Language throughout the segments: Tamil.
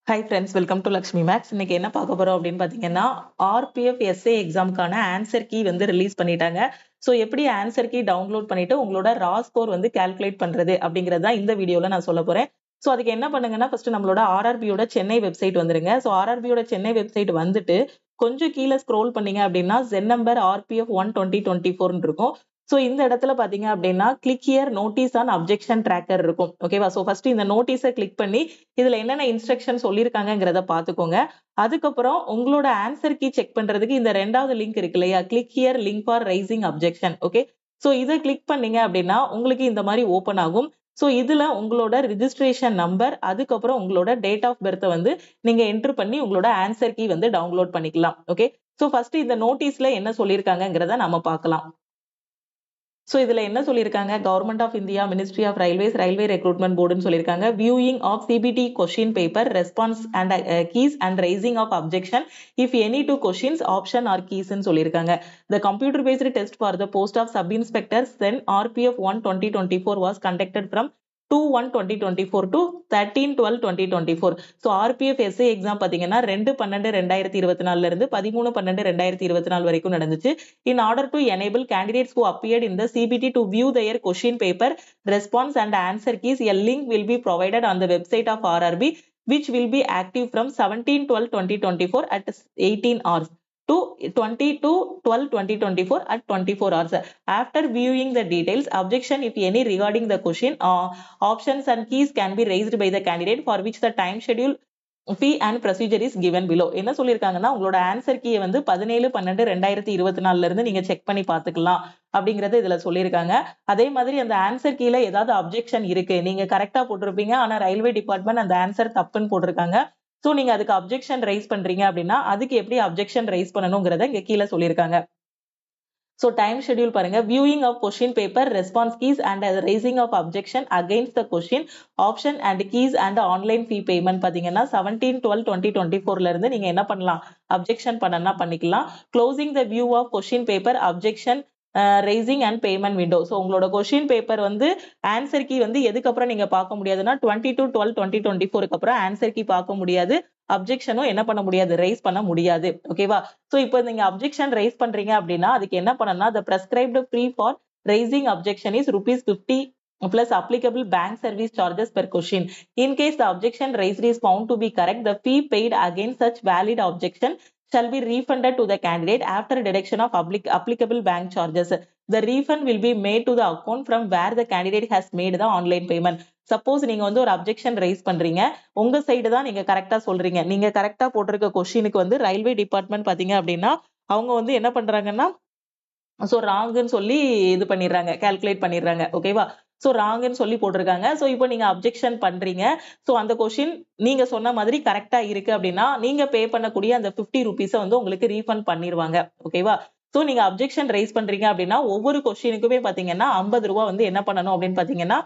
Hi friends, welcome to Lakshmi Maths. இன்னைக்கு என்ன பார்க்க போறோம் அப்படின்னு பார்த்தீங்கன்னா, ஆர்பிஎஃப் எஸ்ஏ எக்ஸாமுக்கான ஆன்சர் கீ வந்து ரிலீஸ் பண்ணிட்டாங்க. ஸோ எப்படி ஆன்சர் கீ டவுன்லோட் பண்ணிட்டு உங்களோட ரா ஸ்கோர் வந்து கால்குலேட் பண்றது அப்படிங்கிறது தான் இந்த வீடியோல நான் சொல்ல போறேன். ஸோ அதுக்கு என்ன பண்ணுங்கன்னா, ஃபர்ஸ்ட் நம்மளோட ஆர்ஆர்பியோட சென்னை வெப்சைட் வந்துருங்க. ஸோ ஆர்ஆர்பியோட சென்னை வெப்சைட் வந்துட்டு கொஞ்சம் கீழே ஸ்க்ரோல் பண்ணீங்க அப்படின்னா ஜென் நம்பர் ஆர்பிஎஃப் 1 2024 இருக்கும். ஸோ இந்த இடத்துல பாத்தீங்க அப்படின்னா click here notice on objection tracker இருக்கும். ஓகேவா? ஸோ ஃபர்ஸ்ட் இந்த நோட்டீஸை கிளிக் பண்ணி இதுல என்னென்ன இன்ஸ்ட்ரக்ஷன் சொல்லியிருக்காங்கிறத பாத்துக்கோங்க. அதுக்கப்புறம் உங்களோட ஆன்சர் கீ செக் பண்றதுக்கு இந்த ரெண்டாவது லிங்க் இருக்கு இல்லையா, click here link for raising objection. Okay, so இதை கிளிக் பண்ணீங்க அப்படின்னா உங்களுக்கு இந்த மாதிரி ஓபன் ஆகும். ஸோ இதுல உங்களோட ரிஜிஸ்ட்ரேஷன் நம்பர், அதுக்கப்புறம் உங்களோட டேட் ஆஃப் பர்த் வந்து நீங்க என்டர் பண்ணி உங்களோட ஆன்சர் கீ வந்து டவுன்லோட் பண்ணிக்கலாம். ஓகே, ஸோ ஃபர்ஸ்ட் இந்த நோட்டீஸ்ல என்ன சொல்லியிருக்காங்கிறத நம்ம பார்க்கலாம். ஸோ இதுல என்ன சொல்லியிருக்காங்க, government of India, ministry of railways, railway recruitment போர்டுன்னு சொல்லியிருக்காங்க. Viewing of CBT question paper, response and keys and raising of objection if any to questions option or கீஸ்ன்னு சொல்லியிருக்காங்க. The computer based test for the post of sub inspector CEN RPF 1 2024 was conducted from 2/1/2024 to 13/12/2024. So RPF SA exam பாத்தீங்கன்னா 2/12/2024 இருந்து 13/12/2024 வரைக்கும் நடந்துச்சு. In order to enable candidates who appeared in the CBT to view their question paper, response and answer keys, a link will be provided on the website of RRB, which will be active from 17/12/2024 at 18 hours to 22/12/2024 at 24 hours. After viewing the details, objection if any regarding the question, options and keys can be raised by the candidate, for which the time schedule, fee and procedure is given below. என்ன சொல்லியிருக்காங்கன்னா, உங்களோட ஆன்சர் கீயை வந்து 17/12/2024 இருந்து நீங்க செக் பண்ணி பார்த்துக்கலாம் அப்படிங்கறது இதுல சொல்லியிருக்காங்க. அதே மாதிரி அந்த ஆன்சர் கீழே ஏதாவது அப்ஜெக்ஷன் இருக்கு, நீங்க கரெக்டா போட்டிருப்பீங்க, ஆனா ரயில்வே டிபார்ட்மெண்ட் அந்த ஆன்சர் தப்புன்னு போட்டிருக்காங்க. சோ நீங்க அதுக்கு அப்ஜெக்ஷன் ரைஸ் பண்றீங்க அப்படின்னா அதுக்கு எப்படி அப்ஜெக்ஷன் ரைஸ் பண்ணணுங்கிறத இங்க கீழே சொல்லியிருக்காங்க. So time schedule பாருங்க, viewing of question paper, response keys and raising of objection against the question, option and keys and online fee payment பாத்தீங்கன்னா 17/12/2024 இருந்து நீங்க என்ன பண்ணலாம், அப்ஜெக்ஷன் பண்ணனா பண்ணிக்கலாம். Closing the view of question paper, objection, raising and payment window. So உங்களோட கொஸ்டின் பேப்பர் வந்து ஆன்சர் கீ வந்து எதுக்கப்புறம் நீங்க பார்க்க முடியாதுன்னா 22/12/2024 அப்புறம் ஆன்சர் கீ பார்க்க முடியாது, அப்ஜெக்ஷனும் என்ன பண்ண முடியாது, ரைஸ் பண்ண முடியாது. ஓகேவா? சோ இப்போ நீங்க அப்ஜெக்ஷன் ரைஸ் பண்றீங்க அப்படின்னா அதுக்கு என்ன பண்ணணும்னா, the prescribed fee for raising objection is ₹50 plus applicable bank service charges per question. In case the objection raised is found to be correct, the fee paid against such valid objection shall be refunded to the candidate after deduction of applicable bank charges. The refund will be made to the account from where the candidate has made the online payment. Suppose நீங்க வந்து ஒரு அப்ஜெக்ஷன் ரைஸ் பண்றீங்க, உங்க சைடு தான் நீங்க கரெக்டா சொல்றீங்க, நீங்க கரெக்டா போட்டிருக்க கொஸ்டினுக்கு வந்து ரயில்வே டிபார்ட்மெண்ட் பாத்தீங்க அப்படின்னா அவங்க வந்து என்ன பண்றாங்கன்னா, சோ ராங்குன்னு சொல்லி இது பண்ணிடுறாங்க, கால்குலேட் பண்ணிடுறாங்க. ஓகேவா? சோ ராங்குன்னு சொல்லி போட்டிருக்காங்க. சோ இப்போ நீங்க அப்ஜெக்ஷன் பண்றீங்க, சோ அந்த கொஸ்டின் நீங்க சொன்ன மாதிரி கரெக்டா இருக்கு அப்படின்னா நீங்க பே பண்ணக்கூடிய அந்த ₹50 வந்து உங்களுக்கு ரீஃபண்ட் பண்ணிடுவாங்க. ஓகேவா? சோ நீங்க அப்ஜெக்ஷன் ரைஸ் பண்றீங்க அப்படின்னா ஒவ்வொரு கொஸ்டினுக்குமே பாத்தீங்கன்னா ₹50 வந்து என்ன பண்ணணும் அப்படின்னு பாத்தீங்கன்னா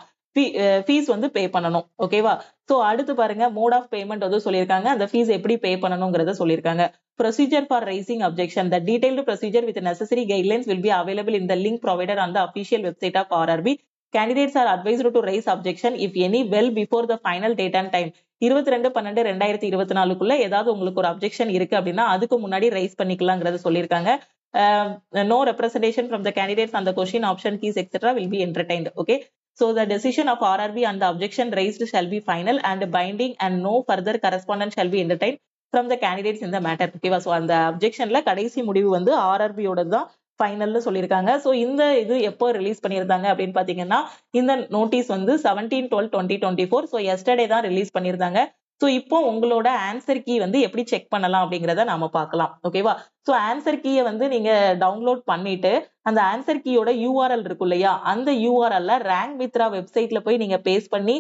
ஃபீஸ் வந்து பே பண்ணணும். ஓகேவா? சோ அடுத்து பாருங்க, மோட் ஆஃப் பேமெண்ட் வந்து சொல்லியிருக்காங்க, அந்த ஃபீஸ் எப்படி பே பண்ணணுங்கிறத சொல்லியிருக்காங்க. Procedure for raising objection. The detailed procedure with necessary guidelines will be available in the link provided on the official website of RRB. Candidates are advised to raise objection if any well before the final date and time. 22/12/2024 ஏதாவது உங்களுக்கு ஒரு அப்ஜெக்ஷன் இருக்கு அப்படின்னா அதுக்கு முன்னாடி ரைஸ் பண்ணிக்கலாங்கிறத சொல்லியிருக்காங்க. No representation from the candidates on the question, option, keys, etc. will be entertained. Okay. So the decision of RRB on the objection raised shall be final and binding, and no further correspondence shall be entertained from the candidates in the matter. ஓகேவா? சோ அந்த அப்ஜெக்ஷன்ல கடைசி முடிவு வந்து ஆர்ஆர்பியோட தான் ஃபைனல்னு சொல்லியிருக்காங்க. சோ இந்த இது எப்போ ரிலீஸ் பண்ணியிருந்தாங்க அப்படின்னு பாத்தீங்கன்னா, இந்த நோட்டீஸ் வந்து 17/12/2024, சோ எஸ்டர்டே தான் ரிலீஸ் பண்ணியிருந்தாங்க. சோ இப்போ உங்களோட ஆன்சர் கீ வந்து எப்படி செக் பண்ணலாம் அப்படிங்கறத நாம பார்க்கலாம். ஓகேவா? சோ ஆன்சர் கீயை வந்து நீங்க டவுன்லோட் பண்ணிட்டு அந்த ஆன்சர் கீயோட URL இருக்கும் இல்லையா, அந்த URL-ல ரேங்க் மித்ரா வெப்சைட்ல போய் நீங்க பேஸ்ட் பண்ணி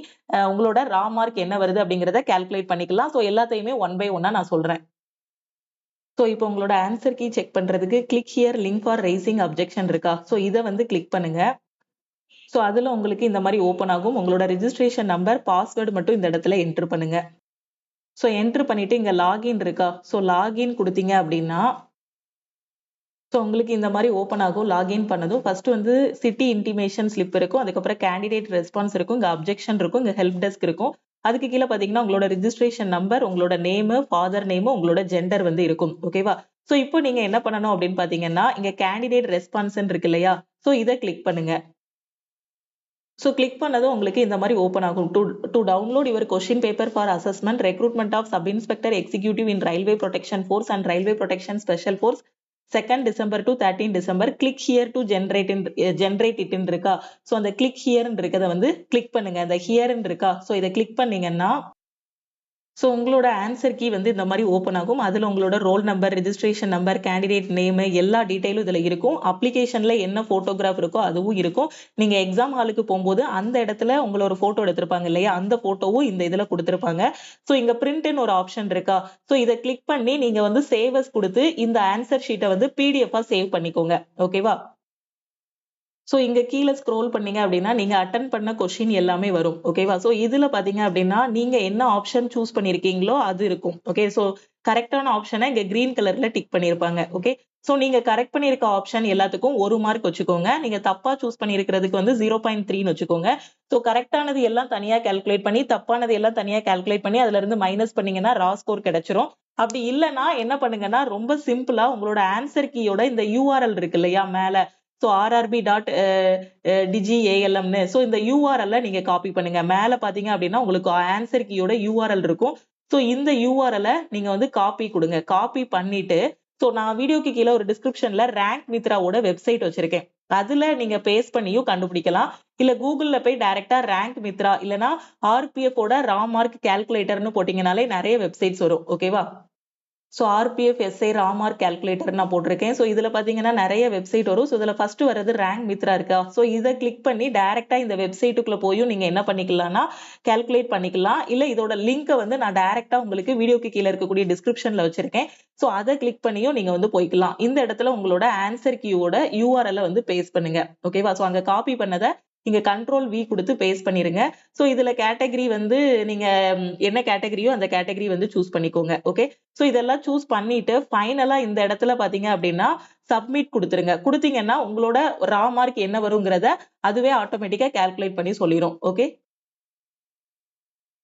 உங்களோட ரா மார்க் என்ன வருது அப்படிங்கறத கால்குலேட் பண்ணிக்கலாம். சோ எல்லாத்தையுமே ஒன் பை ஒன்னா நான் சொல்றேன். சோ இப்போ உங்களோட ஆன்சர் கீ செக் பண்றதுக்கு click here link for raising objection இருக்கா, சோ இதை வந்து கிளிக் பண்ணுங்க. சோ அதுல உங்களுக்கு இந்த மாதிரி ஓபன் ஆகும். உங்களோட ரிஜிஸ்ட்ரேஷன் நம்பர், பாஸ்வேர்டு மட்டும் இந்த இடத்துல என்டர் பண்ணுங்க. சோ என்டர் பண்ணிட்டு இங்க லாகின் இருக்கா, சோ லாகின் கொடுத்தீங்க அப்படின்னா சோ உங்களுக்கு இந்த மாதிரி ஓபன் ஆகும். லாகின் பண்ணதும் ஃபர்ஸ்ட் வந்து சிட்டி இன்டிமேஷன் ஸ்லிப் இருக்கும், அதுக்கப்புறம் கேண்டிடேட் ரெஸ்பான்ஸ் இருக்கும், இங்க அப்ஜெக்ஷன் இருக்கும், இங்க ஹெல்ப் டெஸ்க் இருக்கும். அதுக்கு கீழே பாத்தீங்கன்னா உங்களோட ரிஜிஸ்ட்ரேஷன் நம்பர், உங்களோட நேம், ஃபாதர் நேம், உங்களோட ஜெண்டர் வந்து இருக்கும். ஓகேவா? சோ இப்போ நீங்க என்ன பண்ணணும் அப்படின்னு பாத்தீங்கன்னா, இங்க கேண்டிடேட் ரெஸ்பான்ஸ் இருக்கு இல்லையா? சோ இதை கிளிக் பண்ணுங்க. ஸோ கிளிக் பண்ணதும் உங்களுக்கு இந்த மாதிரி ஓப்பன் ஆகும். To download your question paper for assessment recruitment of sub inspector executive in railway protection force and railway protection special force 2nd December to 13 December click here to generate இட்னு இருக்கா? ஸோ அந்த கிளிக் ஹியர்ன்னு இருக்கதை வந்து கிளிக் பண்ணுங்க. அந்த ஹியர்ன்னு இருக்கா? ஸோ இதை கிளிக் பண்ணீங்கன்னா ஸோ உங்களோட ஆன்சர் கீ வந்து இந்த மாதிரி ஓப்பன் ஆகும். அதில் உங்களோட roll number, registration number, candidate name எல்லா டீட்டெயிலும் இதில் இருக்கும். அப்ளிகேஷனில் என்ன ஃபோட்டோகிராஃப் இருக்கோ அதுவும் இருக்கும். நீங்கள் எக்ஸாம் ஹாலுக்கு போகும்போது அந்த இடத்துல உங்களோட ஃபோட்டோ எடுத்திருப்பாங்க இல்லையா? அந்த ஃபோட்டோவும் இந்த இதில் கொடுத்துருப்பாங்க. ஸோ இங்கே பிரிண்ட்னு ஒரு ஆப்ஷன் இருக்கா? ஸோ இதை கிளிக் பண்ணி நீங்கள் வந்து சேவஸ் கொடுத்து இந்த ஆன்சர் ஷீட்டை வந்து பிடிஎஃபாக சேவ் பண்ணிக்கோங்க. ஓகேவா? ஸோ இங்க கீழே ஸ்க்ரோல் பண்ணீங்க அப்படின்னா நீங்க அட்டன் பண்ண கொஸ்டின் எல்லாமே வரும். ஓகேவா? ஸோ இதுல பாத்தீங்க அப்படின்னா நீங்க என்ன ஆப்ஷன் சூஸ் பண்ணிருக்கீங்களோ அது இருக்கும். ஓகே, ஸோ கரெக்டான ஆப்ஷனை இங்க கிரீன் கலர்ல டிக் பண்ணிருப்பாங்க. ஓகே, ஸோ நீங்க கரெக்ட் பண்ணிருக்க ஆப்ஷன் எல்லாத்துக்கும் 1 மார்க் வச்சுக்கோங்க. நீங்க தப்பா சூஸ் பண்ணிருக்கிறதுக்கு வந்து 0.3 வச்சுக்கோங்க. ஸோ கரெக்டானது எல்லாம் தனியா கால்குலேட் பண்ணி, தப்பானது எல்லாம் தனியா கால்குலேட் பண்ணி அதுல இருந்து மைனஸ் பண்ணீங்கன்னா ரா ஸ்கோர் கிடைச்சிரும். அப்படி இல்லைன்னா என்ன பண்ணுங்கன்னா ரொம்ப சிம்பிளா உங்களோட ஆன்சர் கீயோட இந்த யூஆர்எல் இருக்கு இல்லையா மேல, ஸோ rrb.digialmனு ஸோ இந்த யூஆர்எல்ல நீங்க காப்பி பண்ணுங்க. மேல பாத்தீங்க அப்படின்னா உங்களுக்கு ஆன்சர் கீயோட யூஆர்எல் இருக்கும். ஸோ இந்த யூஆர்எல்ல நீங்க வந்து காப்பி கொடுங்க. காப்பி பண்ணிட்டு ஸோ நான் வீடியோக்கு கீழே ஒரு டிஸ்கிரிப்ஷன்ல ரேங்க் மித்ராவோட வெப்சைட் வச்சிருக்கேன். அதுல நீங்க பேஸ்ட் பண்ணியும் கண்டுபிடிக்கலாம். இல்ல கூகுள்ல போய் டைரக்டா ரேங்க் மித்ரா இல்லனா ஆர்பிஎஃப் ஓட ரா மார்க் கால்குலேட்டர்னு போட்டீங்கனாலே நிறைய வெப்சைட்ஸ் வரும். ஓகேவா? ஸோ ஆர்பிஎஃப் எஸ்ஐ ராமார்க் கால்குலேட்டர் நான் போட்டிருக்கேன். ஸோ இதுல பாத்தீங்கன்னா நிறைய வெப்சைட் வரும். ஸோ இதுல ஃபர்ஸ்ட் வர்றது ரேங்க் மித்ரா இருக்கா? ஸோ இதை கிளிக் பண்ணி டைரக்டா இந்த வெப்சைட்டுக்குள்ள போயும் நீங்க என்ன பண்ணிக்கலாம்னா கால்குலேட் பண்ணிக்கலாம். இல்ல இதோட லிங்கை வந்து நான் டைரக்டா உங்களுக்கு வீடியோக்கு கீழே இருக்கக்கூடிய டிஸ்கிரிப்ஷன்ல வச்சிருக்கேன். ஸோ அதை கிளிக் பண்ணியும் நீங்க வந்து போய்க்கலாம். இந்த இடத்துல உங்களோட ஆன்சர் கீயோட யூஆர்எல் வந்து பேஸ்ட் பண்ணுங்க. ஓகேவா? ஸோ அங்க காப்பி பண்ணதை இங்க கண்ட்ரோல் வி கொடுத்து பேஸ்ட் பண்ணிருங்க. ஸோ இதுல கேட்டகரி வந்து நீங்க என்ன கேட்டகரியோ அந்த கேட்டகரி வந்து சூஸ் பண்ணிக்கோங்க. ஓகே, ஸோ இதெல்லாம் சூஸ் பண்ணிட்டு ஃபைனலா இந்த இடத்துல பாத்தீங்க அப்படின்னா சப்மிட் கொடுத்துருங்க. கொடுத்தீங்கன்னா உங்களோட ரா மார்க் என்ன வருங்கிறத அதுவே ஆட்டோமேட்டிக்கா கால்குலேட் பண்ணி சொல்லிடும். ஓகே,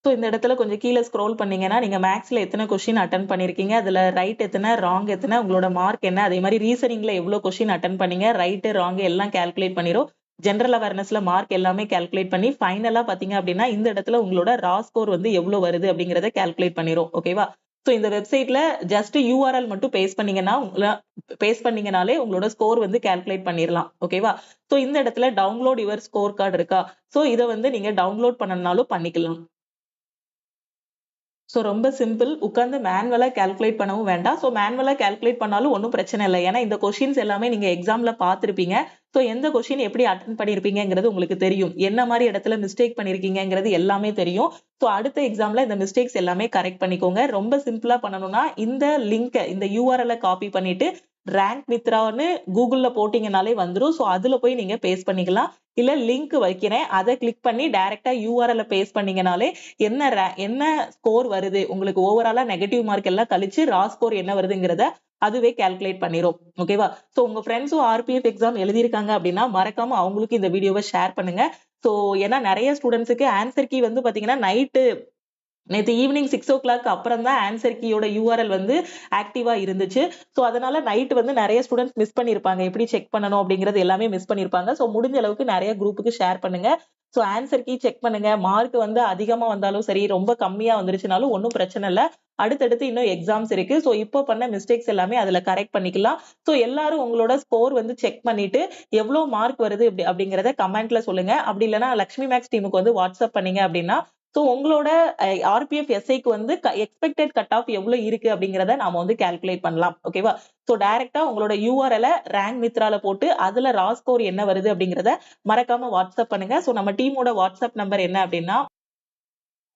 ஸோ இந்த இடத்துல கொஞ்சம் கீழே ஸ்க்ரோல் பண்ணீங்கன்னா நீங்க மேக்ஸ்ல எத்தனை கொஸ்டின் அட்டன் பண்ணிருக்கீங்க, அதுல ரைட் எத்தனை, ராங் எத்தனை, உங்களோட மார்க் என்ன, அதே மாதிரி ரீசனிங்ல எவ்வளவு கொஸ்டின் அட்டன் பண்ணீங்க, ரைட் ராங் எல்லாம் கால்குலேட் பண்ணிரும். ஜெனரல் அவேர்னஸ்ல மார்க் எல்லாமே கால்குலேட் பண்ணி ஃபைனலா பாத்தீங்க அப்படின்னா இந்த இடத்துல உங்களோட ரா ஸ்கோர் வந்து எவ்வளவு வருது அப்படிங்கறத கால்குலேட் பண்ணிரும். ஓகேவா? ஸோ இந்த வெப்சைட்ல ஜஸ்ட் யூஆர்எல் மட்டும் பேஸ்ட் பண்ணீங்கனாலே உங்களோட ஸ்கோர் வந்து கால்குலேட் பண்ணிடலாம். ஓகேவா? ஸோ இந்த இடத்துல டவுன்லோட் யுவர் ஸ்கோர் கார்டு இருக்கா? ஸோ இதை வந்து நீங்க டவுன்லோட் பண்ணனாலும் பண்ணிக்கலாம். ஸோ ரொம்ப சிம்பிள். உட்கார்ந்து மேனுவலா கால்குலேட் பண்ணவும் வேண்டாம். ஸோ மேனுவலா கால்குலேட் பண்ணாலும் ஒன்றும் பிரச்சனை இல்லை. ஏன்னா இந்த கொஸ்டின்ஸ் எல்லாமே நீங்க எக்ஸாம்ல பார்த்திருப்பீங்க. ஸோ எந்த கொஸ்டின் எப்படி அட்டன் பண்ணியிருப்பீங்கிறது உங்களுக்கு தெரியும். என்ன மாதிரி இடத்துல மிஸ்டேக் பண்ணிருக்கீங்கிறது எல்லாமே தெரியும். ஸோ அடுத்த எக்ஸாம்ல இந்த மிஸ்டேக்ஸ் எல்லாமே கரெக்ட் பண்ணிக்கோங்க. ரொம்ப சிம்பிளா பண்ணணும்னா இந்த லிங்கை இந்த யூஆர்எல் காப்பி பண்ணிட்டு ரேங்க் மித்ரான்னு கூகுள்ல போட்டீங்கனாலே வந்துடும். ஸோ அதுல போய் நீங்க பேஸ்ட் பண்ணிக்கலாம். இல்ல லிங்க் வைக்கிறேன் அதை கிளிக் பண்ணி டைரக்டா யூஆர்எல் பேஸ்ட் பண்ணீங்கனாலே என்ன ஸ்கோர் வருது உங்களுக்கு ஓவராலா நெகட்டிவ் மார்க் எல்லாம் கழிச்சு ரா ஸ்கோர் என்ன வருதுங்கிறத அதுவே கால்குலேட் பண்ணிரும். ஓகேவா? சோ உங்க ஃப்ரெண்ட்ஸும் ஆர்பிஎஃப் எக்ஸாம் எழுதியிருக்காங்க அப்படின்னா மறக்காம அவங்களுக்கு இந்த வீடியோவை ஷேர் பண்ணுங்க. சோ ஏன்னா நிறைய ஸ்டூடெண்ட்ஸுக்கு ஆன்சர் கீ வந்து பாத்தீங்கன்னா நேத்து ஈவினிங் 6 o'clock அப்புறம் தான் ஆன்சர் கீயோட யூஆர்எல் வந்து ஆக்டிவா இருந்துச்சு. சோ அதனால நைட் வந்து நிறைய ஸ்டூடெண்ட்ஸ் மிஸ் பண்ணிருப்பாங்க. எப்படி செக் பண்ணணும் அப்படிங்கிறது எல்லாமே மிஸ் பண்ணிருப்பாங்க. சோ முடிஞ்ச அளவுக்கு நிறைய குரூப்புக்கு ஷேர் பண்ணுங்க. சோ ஆன்சர் கீ செக் பண்ணுங்க. மார்க் வந்து அதிகமா வந்தாலும் சரி, ரொம்ப கம்மியா வந்துருச்சுனாலும் ஒன்றும் பிரச்சனை இல்லை. அடுத்தடுத்து இன்னும் எக்ஸாம்ஸ் இருக்கு. சோ இப்போ பண்ண மிஸ்டேக்ஸ் எல்லாமே அதுல கரெக்ட் பண்ணிக்கலாம். சோ எல்லாரும் உங்களோட ஸ்கோர் வந்து செக் பண்ணிட்டு எவ்வளவு மார்க் வருது அப்படிங்கறத கமெண்ட்ல சொல்லுங்க. அப்படி இல்லைன்னா லக்ஷ்மி மேக்ஸ் டீமுக்கு வந்து வாட்ஸ்அப் பண்ணீங்க அப்படின்னா சோ உங்களோட ஆர்பிஎஃப் எஸ்ஐக்கு வந்து எக்ஸ்பெக்டட் கட் ஆஃப் எவ்வளவு இருக்கு அப்படிங்கறத நாம வந்து கால்குலேட் பண்ணலாம். ஓகேவா? சோ டைரக்டா உங்களோட யூஆர்எல் ரேங்க் மித்ரால போட்டு அதுல ரா ஸ்கோர் என்ன வருது அப்படிங்கறத மறக்காம வாட்ஸ்அப் பண்ணுங்க. சோ நம்ம டீமோட வாட்ஸ்அப் நம்பர் என்ன அப்படின்னா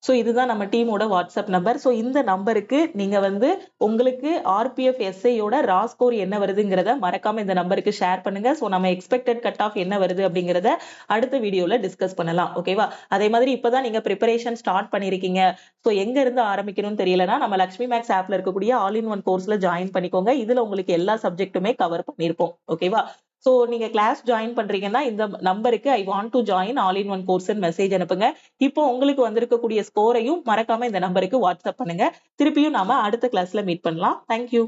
சோ இதுதான் நம்ம டீமோட வாட்ஸ்அப் நம்பர். சோ இந்த நம்பருக்கு நீங்க வந்து உங்களுக்கு ஆர்பிஎஃப் எஸ்ஐயோட ரா ஸ்கோர் என்ன வருதுங்கிறத மறக்காம இந்த நம்பருக்கு ஷேர் பண்ணுங்க. சோ நம்ம எக்ஸ்பெக்டட் கட் ஆஃப் என்ன வருது அப்படிங்கறத அடுத்த வீடியோல டிஸ்கஸ் பண்ணலாம். ஓகேவா? அதே மாதிரி இப்பதான் நீங்க ப்ரிப்பரேஷன் ஸ்டார்ட் பண்ணிருக்கீங்க. சோ எங்க இருந்து ஆரம்பிக்கணும்னு தெரியலனா நம்ம லக்ஷ்மி மேக்ஸ் ஆப்ல இருக்கக்கூடிய ஆல் இன் ஒன் கோர்ஸ்ல ஜாயின் பண்ணிக்கோங்க. இதுல உங்களுக்கு எல்லா சப்ஜெக்ட்டுமே கவர் பண்ணிருப்போம். ஓகேவா? ஸோ நீங்க கிளாஸ் ஜாயின் பண்றீங்கன்னா இந்த நம்பருக்கு I want to join all in one course message அனுப்புங்க. இப்போ உங்களுக்கு வந்திருக்கக்கூடிய ஸ்கோரையும் மறக்காம இந்த நம்பருக்கு வாட்ஸ்அப் பண்ணுங்க. திருப்பியும் நாம அடுத்த கிளாஸ்ல மீட் பண்ணலாம். தேங்க்யூ.